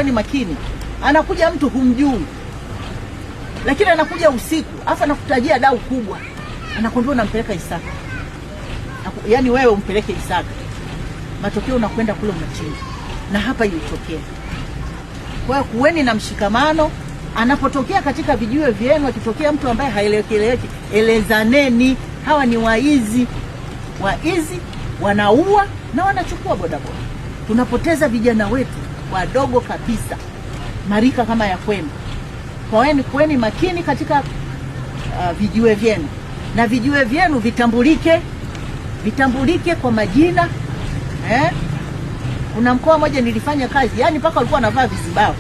kuweni makini. Anakuja mtu humjui, lakini anakuja usiku, afa anakutajia dau kubwa, anakwambia unampeleka Isaka. Yaani wewe umpeleke Isaka, matokeo unakwenda kule unachinja. Na hapa ilitokea. Kwa hiyo kuweni na mshikamano. Anapotokea katika vijiwe vyenu, akitokea mtu ambaye haeleweki, elezaneni. Hawa ni waizi, wanaua na wanachukua bodaboda. Tunapoteza vijana wetu wadogo kabisa, marika kama ya kwenu. Kwa hiyo kuweni makini katika vijiwe vyenu, na vijiwe vyenu vitambulike kwa majina. Kuna mkoa mmoja nilifanya kazi, yani mpaka walikuwa wanavaa vizibao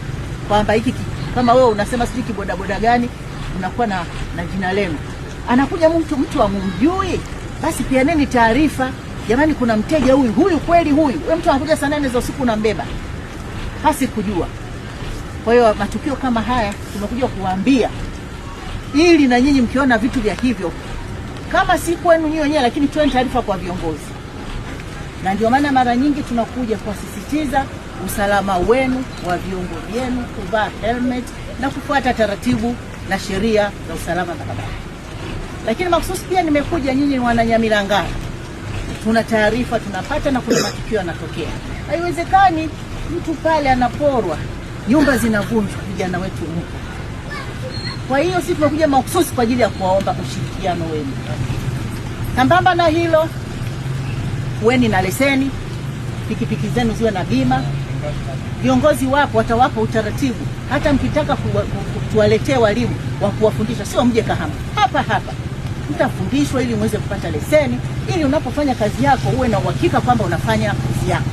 kwamba hiki kama wewe unasema sisi kibodaboda gani, unakuwa na jina lenu. Anakuja mtu amumjui, basi pianeni taarifa, jamani kuna mteja huyu kweli huyu. Wewe mtu anakuja saa 4 za usiku unambeba hasi kujua. Kwa hiyo matukio kama haya tumekuja kuwaambia, ili na nyinyi mkiona vitu vya hivyo, kama si kwenu nyinyi wenyewe, lakini toeni taarifa kwa viongozi. Na ndio maana mara nyingi tunakuja kuwasisitiza usalama wenu wa viungo vyenu, kuvaa helmet na kufuata taratibu na sheria za usalama barabarani. Lakini mahususi pia nimekuja, nyinyi Wananyamilangala, tuna taarifa tunapata na kuna matukio yanatokea. Haiwezekani mtu pale anaporwa, nyumba zinavunjwa, vijana wetu mko. Kwa hiyo sisi tumekuja mahususi kwa ajili ya kuwaomba ushirikiano wenu. Sambamba na hilo, kuweni na leseni, pikipiki zenu ziwe na bima. Viongozi wapo, watawapa utaratibu. Hata mkitaka tuwaletee walimu wa kuwafundisha, sio mje Kahama, hapa mtafundishwa ili muweze kupata leseni, ili unapofanya kazi yako uwe na uhakika kwamba unafanya kazi yako.